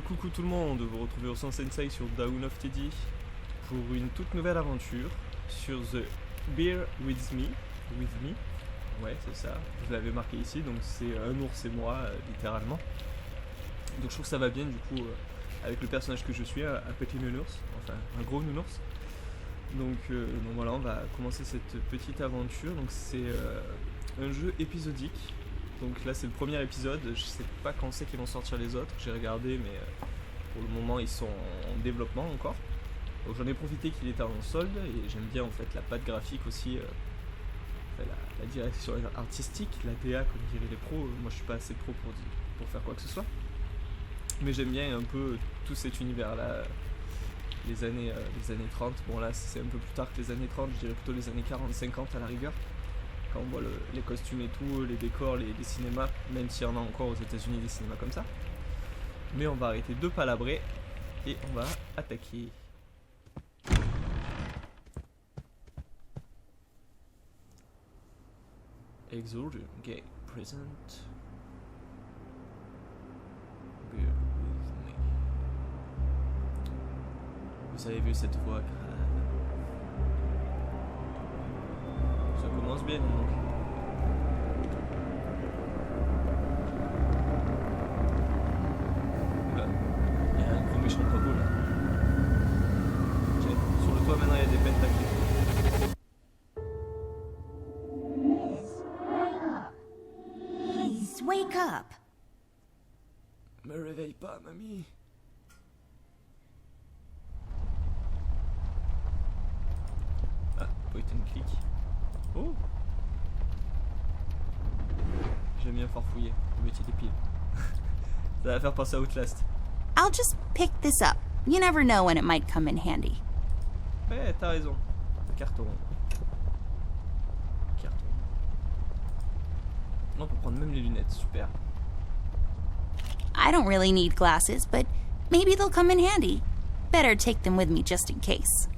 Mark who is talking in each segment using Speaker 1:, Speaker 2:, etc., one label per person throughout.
Speaker 1: Coucou tout le monde, vous retrouvez OursonSensei sur WTF pour une toute nouvelle aventure sur The Bear With Me, ouais c'est ça, je l'avais marqué ici, donc c'est un ours et moi, littéralement. Donc je trouve que ça va bien du coup avec le personnage que je suis, un petit nounours, enfin un gros nounours. Donc voilà, on va commencer cette petite aventure, donc c'est un jeu épisodique. Donc là c'est le premier épisode, je sais pas quand c'est qu'ils vont sortir les autres, j'ai regardé mais pour le moment ils sont en développement encore. Donc j'en ai profité qu'il était en solde et j'aime bien en fait la patte graphique aussi, la direction artistique, la DA comme diraient les pros. Moi je suis pas assez pro pour faire quoi que ce soit. Mais j'aime bien un peu tout cet univers là, les années 30, bon là c'est un peu plus tard que les années 30, je dirais plutôt les années 40-50 à la rigueur. Quand on voit les costumes et tout, les décors, les cinémas, même s'il y en a encore aux États-Unis des cinémas comme ça. Mais on va arrêter de palabrer et on va attaquer. Exode, gay, present. Bear with me. Vous avez vu cette voix grave. Ça commence bien donc. Oula, il y a un gros méchant corbeau là. Tiens, sur le toit maintenant il y a des pentakiers.
Speaker 2: Please, wake up.
Speaker 1: Me réveille pas, mamie. Ah, point and click. Oh! J'aime bien farfouiller, le métier des piles. Ça va faire penser à Outlast.
Speaker 2: I'll just pick this up. You never know when it might come in handy.
Speaker 1: Ouais, t'as raison. Carton. On peut prendre même les lunettes, super.
Speaker 2: I don't really need glasses, but maybe they'll come in handy. Better take them with me just in case.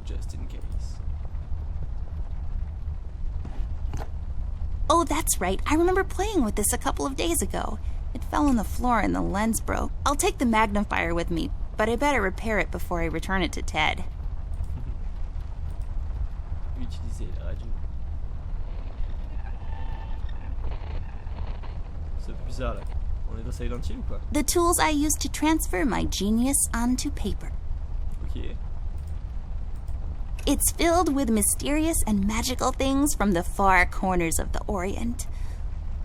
Speaker 1: Just in case.
Speaker 2: Oh, that's right. I remember playing with this a couple of days ago. It fell on the floor and the lens broke. I'll take the magnifier with me, but I better repair it before I return it to Ted.
Speaker 1: Utiliser la radio. C'est bizarre là. On est dans Silent Hill ou quoi?
Speaker 2: The tools I use to transfer my genius onto paper.
Speaker 1: Ok.
Speaker 2: It's filled with mysterious and magical things from the far corners of the Orient.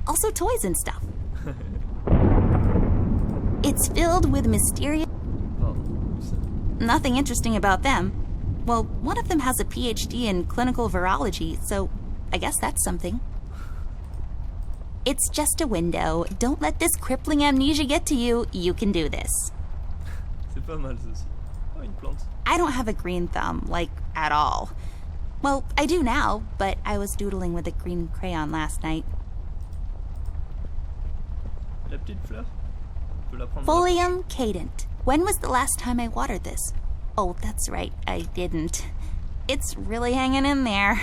Speaker 2: Also toys and stuff. It's filled with mysterious... Nothing interesting about them. Well, one of them has a PhD in clinical virology, so I guess that's something. It's just a window. Don't let this crippling amnesia get to you. You can do this.
Speaker 1: C'est pas mal ça aussi. Oh, une plante.
Speaker 2: I don't have a green thumb, like, at all. Well, I do now, but I was doodling with a green crayon last night.
Speaker 1: La petite fleur? On peut la prendre.
Speaker 2: Folium cadent. When was the last time I watered this? Oh, that's right, I didn't. It's really hanging in there.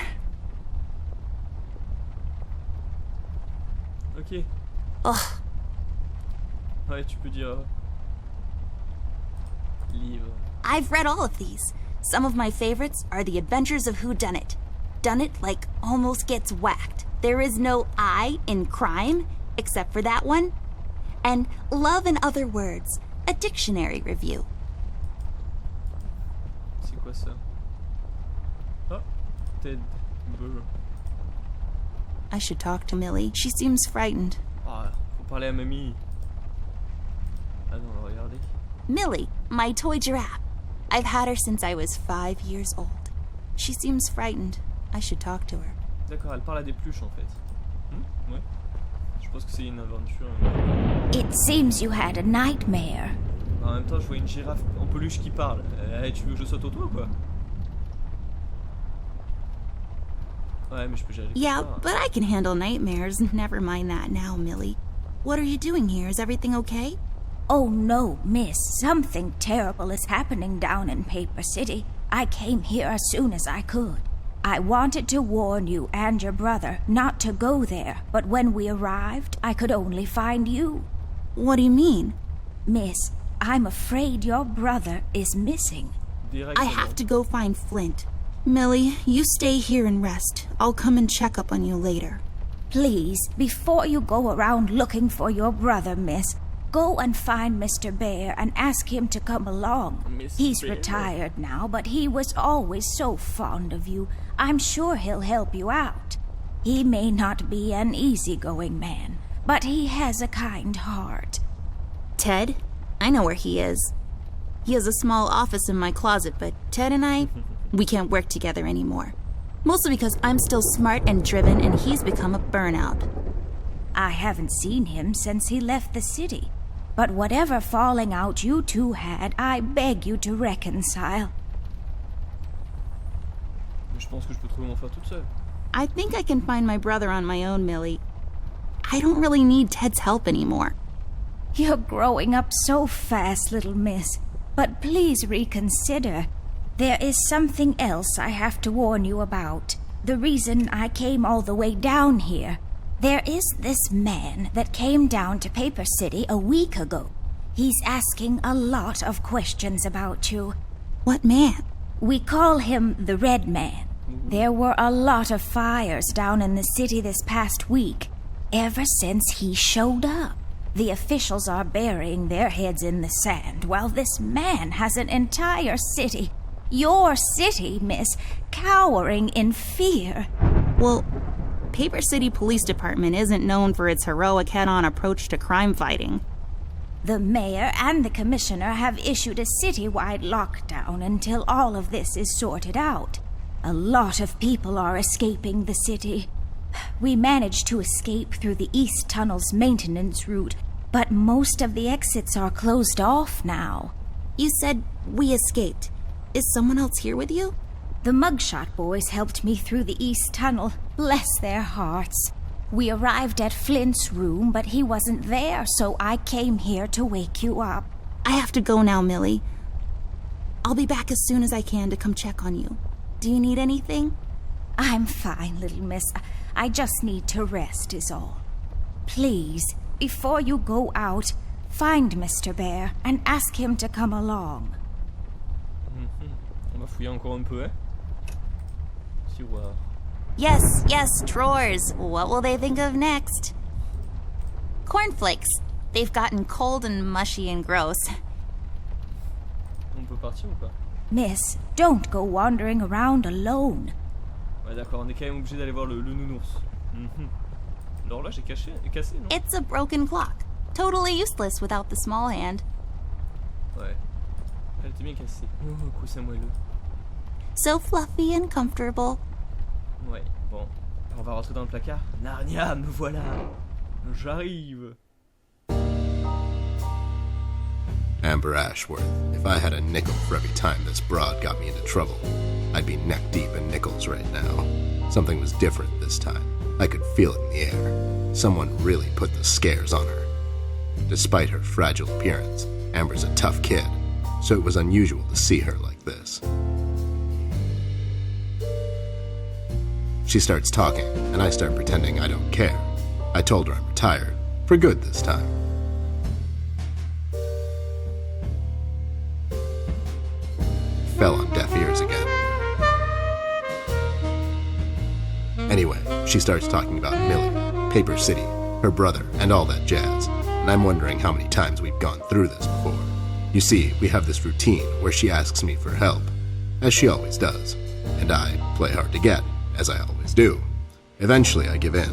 Speaker 1: Ok.
Speaker 2: Ugh.
Speaker 1: Ouais, tu peux dire... livre.
Speaker 2: I've read all of these. Some of my favorites are The Adventures of Whodunit. Dunnit, like, almost gets whacked. There is no I in crime, except for that one. And Love and Other Words, a dictionary review.
Speaker 1: C'est quoi ça? Oh, Ted Burr.
Speaker 2: I should talk to Millie. She seems frightened.
Speaker 1: Ah, faut parler à mamie. Ah non, on va regarder.
Speaker 2: Millie, my toy giraffe. I've had her since I was 5 years old. She seems frightened. I should talk to her.
Speaker 1: D'accord, elle parle à des pluches en fait. Ouais. Je pense que c'est une aventure.
Speaker 3: It seems you had a nightmare.
Speaker 1: En même temps, je vois une girafe en peluche qui parle. Tu veux que je saute au toit ou quoi? Ouais, mais je peux gérer les
Speaker 2: Yeah,
Speaker 1: cauchemars.
Speaker 2: but I can handle nightmares. Never mind that now, Millie. What are you doing here? Is everything okay?
Speaker 3: Oh no, miss. Something terrible is happening down in Paper City. I came here as soon as I could. I wanted to warn you and your brother not to go there, but when we arrived, I could only find you.
Speaker 2: What do you mean?
Speaker 3: Miss, I'm afraid your brother is missing.
Speaker 2: I have to go find Flint. Millie, you stay here and rest. I'll come and check up on you later.
Speaker 3: Please, before you go around looking for your brother, miss, go and find Mr. Bear and ask him to come along.
Speaker 1: Mr.
Speaker 3: He's
Speaker 1: Bear?
Speaker 3: retired now, but he was always so fond of you. I'm sure he'll help you out. He may not be an easygoing man, but he has a kind heart.
Speaker 2: Ted? I know where he is. He has a small office in my closet, but Ted and I, we can't work together anymore. Mostly because I'm still smart and driven and he's become a burnout.
Speaker 3: I haven't seen him since he left the city. But whatever falling out you two had, I beg you to reconcile.
Speaker 1: Je pense que je peux trouver mon frère toute seule.
Speaker 2: I think I can find my brother on my own, Millie. I don't really need Ted's help anymore.
Speaker 3: You're growing up so fast, little miss. But please reconsider. There is something else I have to warn you about. The reason I came all the way down here. There is this man that came down to Paper City a week ago. He's asking a lot of questions about you.
Speaker 2: What man?
Speaker 3: We call him the Red Man. There were a lot of fires down in the city this past week, ever since he showed up. The officials are burying their heads in the sand, while this man has an entire city, your city, miss, cowering in fear.
Speaker 2: Well, Paper City Police Department isn't known for its heroic head-on approach to crime fighting.
Speaker 3: The mayor and the commissioner have issued a citywide lockdown until all of this is sorted out. A lot of people are escaping the city. We managed to escape through the East Tunnel's maintenance route, but most of the exits are closed off now.
Speaker 2: You said we escaped. Is someone else here with you?
Speaker 3: The Mugshot boys helped me through the East Tunnel. Bless their hearts. We arrived at Flint's room, but he wasn't there, so I came here to wake you up.
Speaker 2: I have to go now, Millie. I'll be back as soon as I can to come check on you. Do you need anything?
Speaker 3: I'm fine, little miss. I just need to rest is all. Please, before you go out, find Mr. Bear and ask him to come along.
Speaker 1: On va fouiller encore un peu, hein? Tiroir.
Speaker 2: Yes, drawers. What will they think of next? Cornflakes. They've gotten cold and mushy and gross.
Speaker 1: On peut partir ou pas?
Speaker 3: Miss, don't go wandering around alone.
Speaker 1: Ouais, d'accord, on est quand même obligé d'aller voir le nounours. L'horloge est cassée, non?
Speaker 2: It's a broken clock. Totally useless without the small hand.
Speaker 1: Ouais. Elle était bien cassée. Oh, coussin moelleux.
Speaker 2: So fluffy and comfortable.
Speaker 1: Ouais, bon. On va rentrer dans le placard. Narnia, me voilà. J'arrive.
Speaker 4: Amber Ashworth, if I had a nickel for every time this broad got me into trouble, I'd be neck deep in nickels right now. Something was different this time. I could feel it in the air. Someone really put the scares on her. Despite her fragile appearance, Amber's a tough kid, so it was unusual to see her like this. She starts talking, and I start pretending I don't care. I told her I'm retired, for good this time. Fell on deaf ears again. Anyway, she starts talking about Millie, Paper City, her brother, and all that jazz, and I'm wondering how many times we've gone through this before. You see, we have this routine where she asks me for help, as she always does, and I play hard to get, as I always do. Eventually, I give in.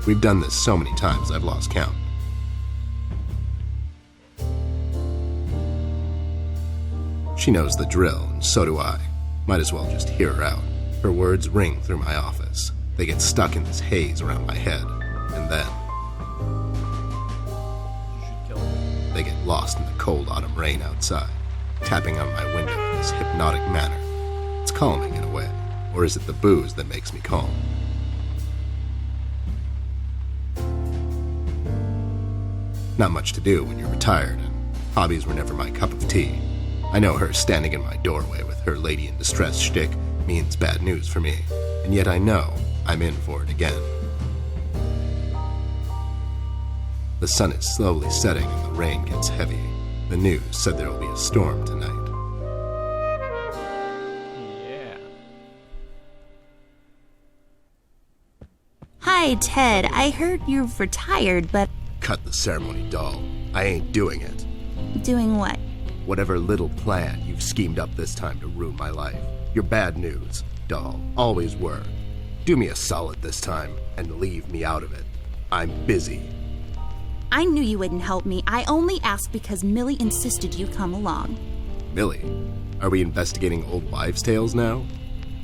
Speaker 4: We've done this so many times I've lost count. She knows the drill, and so do I. Might as well just hear her out. Her words ring through my office. They get stuck in this haze around my head, and then they get lost in the cold autumn rain outside, tapping on my window in this hypnotic manner. It's calming in a way. Or is it the booze that makes me calm? Not much to do when you're retired, and hobbies were never my cup of tea. I know her standing in my doorway with her lady in distress shtick means bad news for me, and yet I know I'm in for it again. The sun is slowly setting and the rain gets heavy. The news said there will be a storm tonight.
Speaker 1: Yeah.
Speaker 2: Hi, Ted. I heard you've retired, but
Speaker 4: Cut the ceremony, doll. I ain't doing it.
Speaker 2: doing what?
Speaker 4: Whatever little plan you've schemed up this time to ruin my life. You're bad news, doll. Always were. Do me a solid this time and leave me out of it. I'm busy.
Speaker 2: I knew you wouldn't help me. I only asked because Millie insisted you come along.
Speaker 4: Millie, are we investigating old wives' tales now?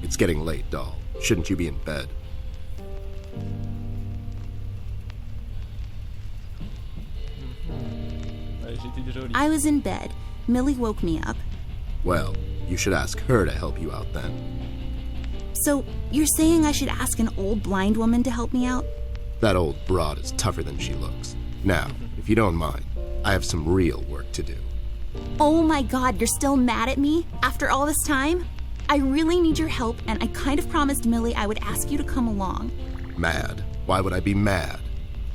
Speaker 4: It's getting late, doll. Shouldn't you be in bed?
Speaker 1: J'étais déjà au lit.
Speaker 2: I was in bed. Millie woke me up.
Speaker 4: Well, you should ask her to help you out then.
Speaker 2: So, you're saying I should ask an old blind woman to help me out?
Speaker 4: That old broad is tougher than she looks. Now, if you don't mind, I have some real work to do.
Speaker 2: Oh my god, you're still mad at me? After all this time? I really need your help, and I kind of promised Millie I would ask you to come along.
Speaker 4: Mad? Why would I be mad?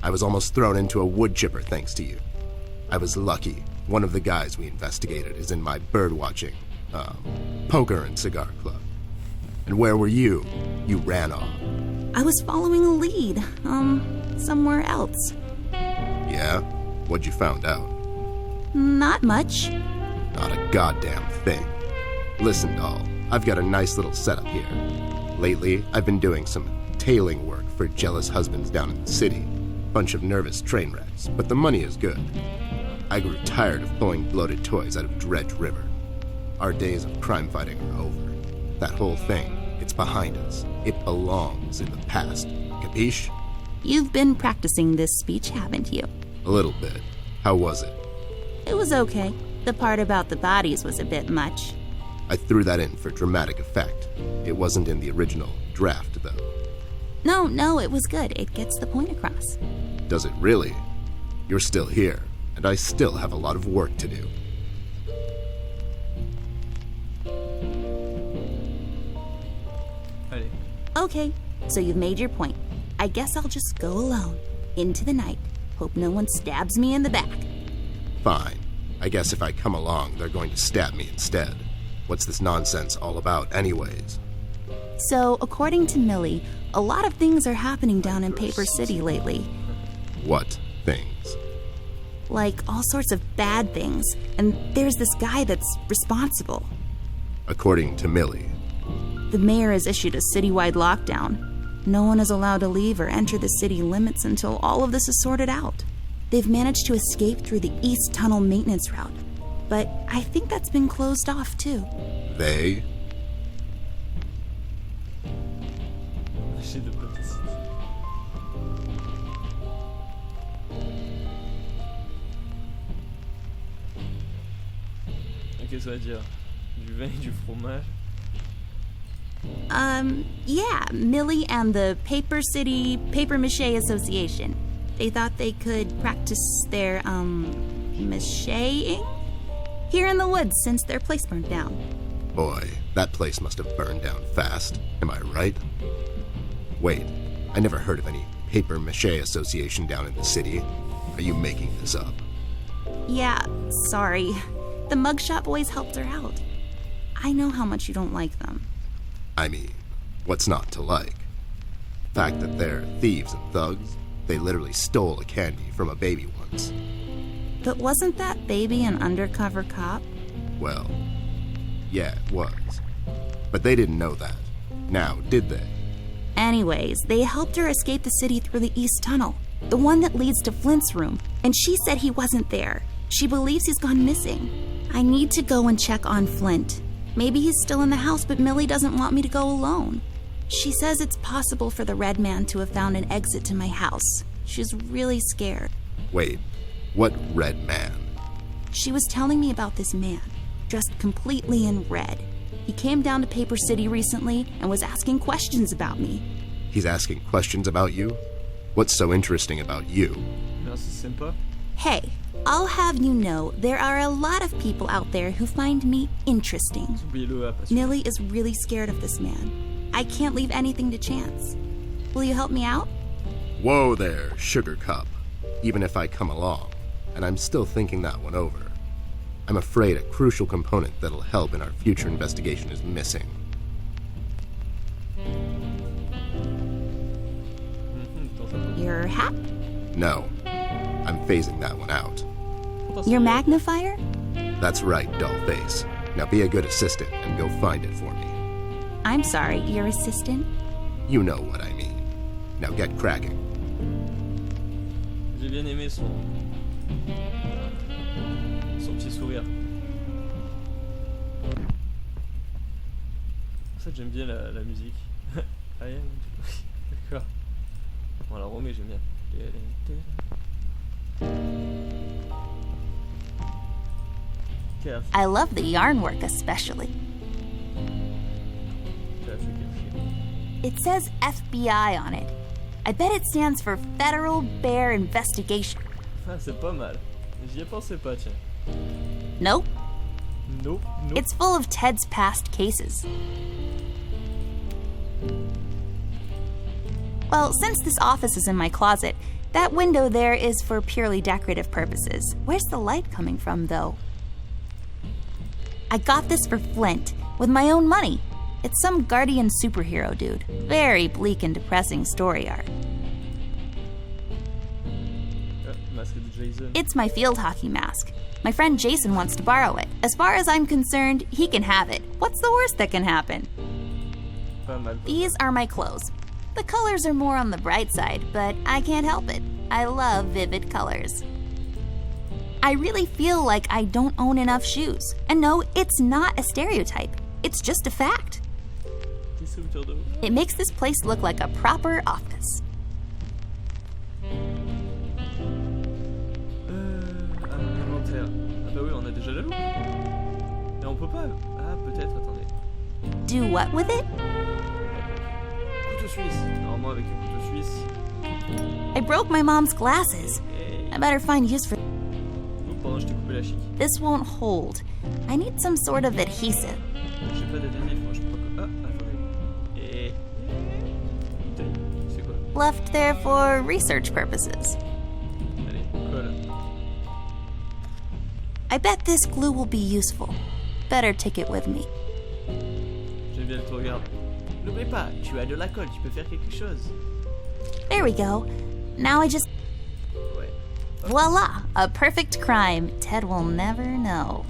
Speaker 4: I was almost thrown into a wood chipper thanks to you. I was lucky. One of the guys we investigated is in my bird-watching, poker and cigar club. And where were you? You ran off.
Speaker 2: I was following a lead, somewhere else.
Speaker 4: Yeah? What'd you found out?
Speaker 2: Not much.
Speaker 4: Not a goddamn thing. Listen, doll, I've got a nice little setup here. Lately, I've been doing some tailing work for jealous husbands down in the city. Bunch of nervous train wrecks, but the money is good. I grew tired of pulling bloated toys out of Dredge River. Our days of crime fighting are over. That whole thing, it's behind us. It belongs in the past. Capiche?
Speaker 2: You've been practicing this speech, haven't you?
Speaker 4: A little bit. How was it?
Speaker 2: It was okay. The part about the bodies was a bit much.
Speaker 4: I threw that in for dramatic effect. It wasn't in the original draft, though.
Speaker 2: No, it was good. It gets the point across.
Speaker 4: Does it really? You're still here, and I still have a lot of work to do.
Speaker 1: Allez.
Speaker 2: Okay, so you've made your point. I guess I'll just go alone, into the night. Hope no one stabs me in the back.
Speaker 4: Fine. I guess if I come along, they're going to stab me instead. What's this nonsense all about anyways?
Speaker 2: So, according to Millie, a lot of things are happening down in Paper City lately.
Speaker 4: What things?
Speaker 2: Like all sorts of bad things. And there's this guy that's responsible.
Speaker 4: According to Millie.
Speaker 2: The mayor has issued a citywide lockdown. No one is allowed to leave or enter the city limits until all of this is sorted out. They've managed to escape through the East Tunnel maintenance route. But I think that's been closed off too.
Speaker 4: They?
Speaker 1: J'ai de petites. Ok, ça veut dire du vin et du fromage.
Speaker 2: Yeah, Millie and the Paper City Paper Mache Association. They thought they could practice their, macheing here in the woods since their place burned down.
Speaker 4: Boy, that place must have burned down fast. Am I right? Wait, I never heard of any Paper Mache Association down in the city. Are you making this up?
Speaker 2: Yeah, sorry. The mugshot boys helped her out. I know how much you don't like them.
Speaker 4: I mean, what's not to like? The fact that they're thieves and thugs? They literally stole a candy from a baby once.
Speaker 2: But wasn't that baby an undercover cop?
Speaker 4: Well, yeah, it was. But they didn't know that. Now, did they?
Speaker 2: Anyways, they helped her escape the city through the East Tunnel, the one that leads to Flint's room, and she said he wasn't there. She believes he's gone missing. I need to go and check on Flint. Maybe he's still in the house, but Millie doesn't want me to go alone. She says it's possible for the Red Man to have found an exit to my house. She's really scared.
Speaker 4: Wait, what Red Man?
Speaker 2: She was telling me about this man, dressed completely in red. He came down to Paper City recently and was asking questions about me.
Speaker 4: He's asking questions about you? What's so interesting about you?
Speaker 1: Merci, sympa.
Speaker 2: Hey, I'll have you know there are a lot of people out there who find me interesting.
Speaker 1: Oubliez-le, passion.
Speaker 2: Nilly is really scared of this man. I can't leave anything to chance. Will you help me out?
Speaker 4: Whoa there, Sugar Cup. Even if I come along, and I'm still thinking that one over, I'm afraid a crucial component that'll help in our future investigation is missing.
Speaker 2: Your hat?
Speaker 4: No, I'm phasing that one out.
Speaker 2: Your magnifier?
Speaker 4: That's right, Dollface. Now be a good assistant and go find it for me.
Speaker 2: I'm sorry, your assistant?
Speaker 4: You know what I mean. Now get cracking.
Speaker 1: J'ai bien aimé son petit sourire. Pour ça que j'aime bien la musique. Ah yeah, d'accord. Bon alors Romé j'aime bien.
Speaker 2: I love the yarn work especially. It says FBI on it. I bet it stands for Federal Bear Investigation.
Speaker 1: Ah c'est pas mal. J'y ai pensé pas tiens.
Speaker 2: Nope.
Speaker 1: Nope.
Speaker 2: It's full of Ted's past cases. Well, since this office is in my closet, that window there is for purely decorative purposes. Where's the light coming from, though? I got this for Flint, with my own money. It's some guardian superhero dude. Very bleak and depressing story art.
Speaker 1: Masque de Jason.
Speaker 2: It's my field hockey mask. My friend Jason wants to borrow it. As far as I'm concerned, he can have it. What's the worst that can happen?
Speaker 1: Pas mal.
Speaker 2: These are my clothes. The colors are more on the bright side, but I can't help it. I love vivid colors. I really feel like I don't own enough shoes. And no, it's not a stereotype. It's just a fact. It makes this place look like a proper office.
Speaker 1: Inventaire. Ah bah oui, on a déjà la loupe. Mais on peut pas. Ah peut-être, attendez.
Speaker 2: Do what with it?
Speaker 1: Couteau suisse. Normalement avec un couteau suisse.
Speaker 2: I broke my mom's glasses. I better find use for...
Speaker 1: Oups, pardon, je t'ai coupé la chic.
Speaker 2: This won't hold. I need some sort of adhesive.
Speaker 1: J'ai pas d'adhésif, moi je sais pas quoi. Ah, attendez. Bouteille, c'est quoi?
Speaker 2: Left there for research purposes.
Speaker 1: Allez, colle.
Speaker 2: I bet this glue will be useful. Better take it with me.
Speaker 1: J'aime bien le tout regarde. N'oublie pas, tu as de la colle, tu peux faire quelque chose.
Speaker 2: There we go. Now I just...
Speaker 1: Ouais.
Speaker 2: Voila! A perfect crime Ted will never know.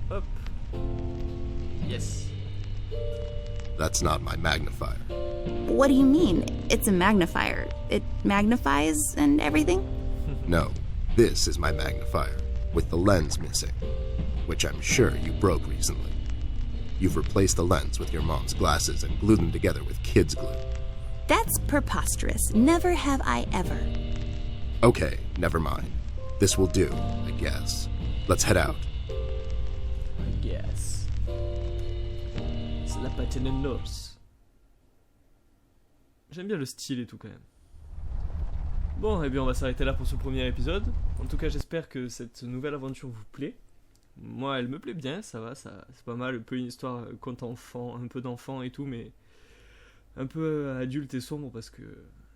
Speaker 1: Hop. Yes.
Speaker 4: That's not my magnifier.
Speaker 2: What do you mean? It's a magnifier. It magnifies and everything?
Speaker 4: No, this is my magnifier, with the lens missing, which I'm sure you broke recently. You've replaced the lens with your mom's glasses and glued them together with kids' glue.
Speaker 2: That's preposterous. Never have I ever.
Speaker 4: Okay, never mind. This will do, I guess. Let's head out.
Speaker 1: I guess. C'est la patine en os. J'aime bien le style et tout quand même. Bon, et bien on va s'arrêter là pour ce premier épisode. En tout cas, j'espère que cette nouvelle aventure vous plaît. Moi, elle me plaît bien, ça va, c'est pas mal. Un peu une histoire conte enfant, un peu d'enfant et tout, mais un peu adulte et sombre parce que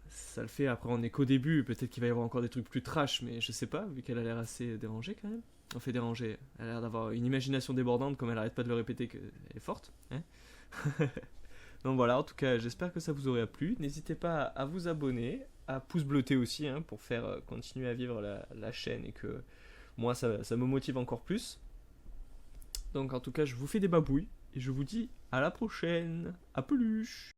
Speaker 1: ça le fait. Après, on est qu'au début, peut-être qu'il va y avoir encore des trucs plus trash, mais je sais pas, vu qu'elle a l'air assez dérangée quand même. On fait déranger, elle a l'air d'avoir une imagination débordante, comme elle arrête pas de le répéter qu'elle est forte. Hein. Donc voilà, en tout cas, j'espère que ça vous aurait plu. N'hésitez pas à vous abonner, à pouce bleuter aussi, hein, pour faire continuer à vivre la chaîne et que moi, ça me motive encore plus. Donc en tout cas, je vous fais des babouilles et je vous dis à la prochaine. À plus.